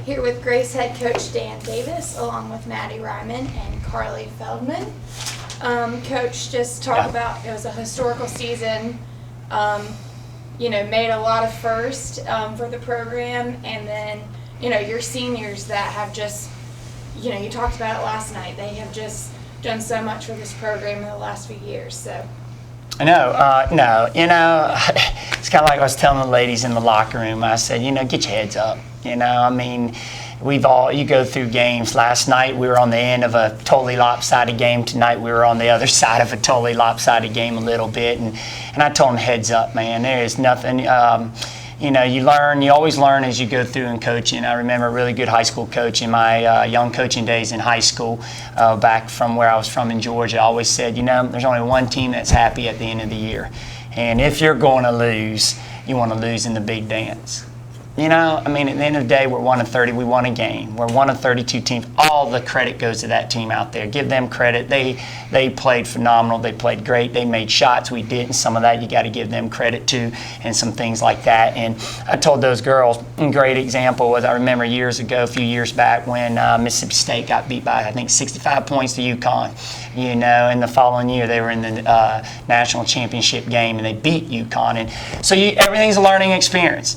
Here with Grace head coach Dan Davis, along with Maddie Ryman and Carly Feldman. Coach, just talk about, it was a historical season, made a lot of firsts for the program, and then, your seniors that have just, you talked about it last night, they have just done so much for this program in the last few years, so. No, it's kind of like I was telling the ladies in the locker room. I said, get your heads up. You go through games. Last night we were on the end of a totally lopsided game. Tonight we were on the other side of a totally lopsided game a little bit. And I told them, heads up, man. There is nothing. You always learn as you go through in coaching. I remember a really good high school coach in my young coaching days in high school, back from where I was from in Georgia. I always said, there's only one team that's happy at the end of the year. And if you're going to lose, you want to lose in the big dance. At the end of the day, we're 1-30. We won a game. We're one of 32 teams. All the credit goes to that team out there. Give them credit. They played phenomenal. They played great. They made shots. We didn't. Some of that you got to give them credit to, and some things like that. And I told those girls, a great example was, I remember a few years back, when Mississippi State got beat by, I think, 65 points to UConn. And the following year they were in the national championship game and they beat UConn. And so everything's a learning experience.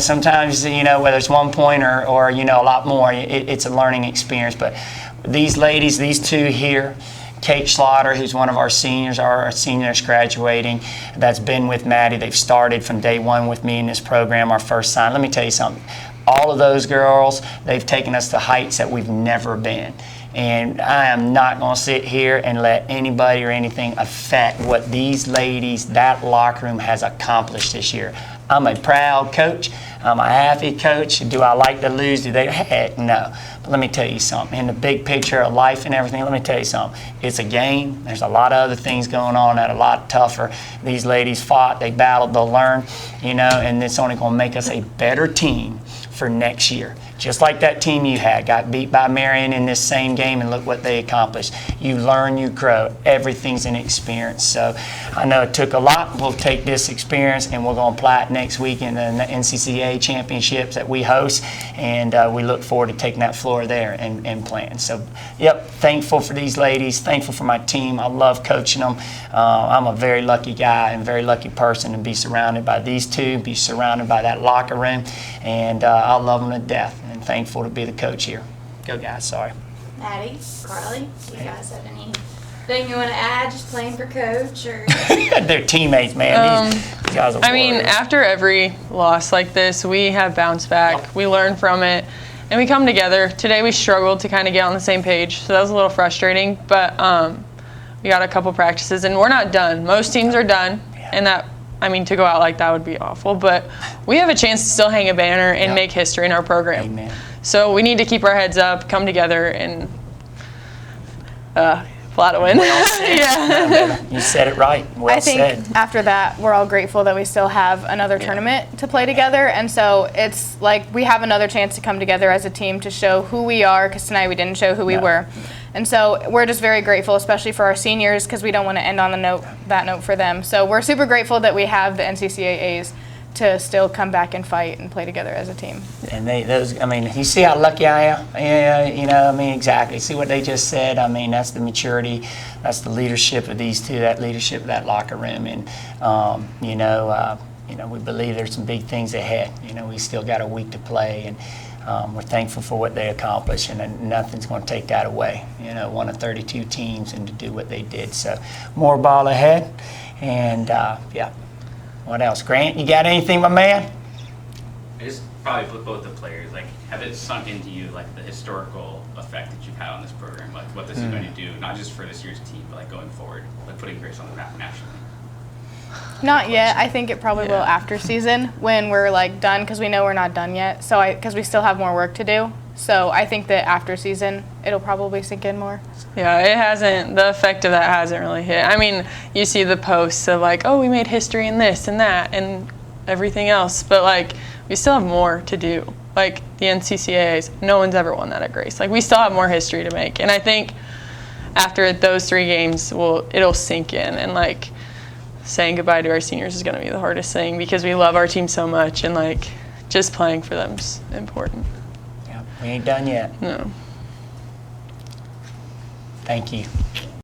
Sometimes, whether it's 1 point or a lot more, it's a learning experience. But these ladies, these two here, Kate Slaughter, who's one of our seniors, our seniors graduating, that's been with Maddie. They've started from day one with me in this program, our first sign. Let me tell you something. All of those girls, they've taken us to heights that we've never been. And I am not going to sit here and let anybody or anything affect what these ladies, that locker room has accomplished this year. I'm a proud coach. I'm a happy coach. Do I like to lose? Heck, no. But let me tell you something. In the big picture of life and everything, let me tell you something. It's a game. There's a lot of other things going on that are a lot tougher. These ladies fought. They battled. They'll learn, and it's only going to make us a better team for next year. Just like that team you had, got beat by Marion in this same game, and look what they accomplished. You learn, you grow. Everything's an experience. So I know it took a lot. We'll take this experience and we're going to apply it next week in the NCCA championships that we host, and we look forward to taking that floor there and playing. So, thankful for these ladies, thankful for my team. I love coaching them. I'm a very lucky guy and very lucky person to be surrounded by these two, be surrounded by that locker room, and I love them to death. And thankful to be the coach here. Go guys, sorry. Maddie, Carly, do you guys have anything you want to add, just playing for coach? Or They're teammates, man. These guys are warriors. After every loss like this, we have bounced back. Yep. We learn from it, and we come together. Today we struggled to kind of get on the same page, so that was a little frustrating, but we got a couple practices, and we're not done. Most teams are done, and that, to go out like that would be awful, but we have a chance to still hang a banner and make history in our program. Amen. So we need to keep our heads up, come together, and flat a win. Well said. You said it right. Well said. I think after that, we're all grateful that we still have another tournament to play together, and so it's like we have another chance to come together as a team to show who we are, because tonight we didn't show who we were. And so we're just very grateful, especially for our seniors, because we don't want to end on that note for them. So we're super grateful that we have the NCCAAs to still come back and fight and play together as a team. And you see how lucky I am? Yeah, exactly. See what they just said? That's the maturity, that's the leadership of these two, that leadership of that locker room. And, we believe there's some big things ahead. We still got a week to play, and we're thankful for what they accomplished, and nothing's going to take that away. One of 32 teams, and to do what they did. So more ball ahead, and What else? Grant, you got anything, my man? I just probably put both the players, have it sunk into you, the historical effect that you've had on this program, what this is going to do, not just for this year's team, but going forward, putting Grace on the map nationally. Not yet. I think it probably will after season, when we're done, because we know we're not done yet. So because we still have more work to do. So I think that after season, it'll probably sink in more. Yeah, it hasn't. The effect of that hasn't really hit. You see the posts of we made history in this and that and everything else, but we still have more to do. The NCCAAs, no one's ever won that at Grace. We still have more history to make, and I think after those 3 games, it'll sink in, and saying goodbye to our seniors is going to be the hardest thing, because we love our team so much, and just playing for them's important. Yeah. We ain't done yet. No. Thank you.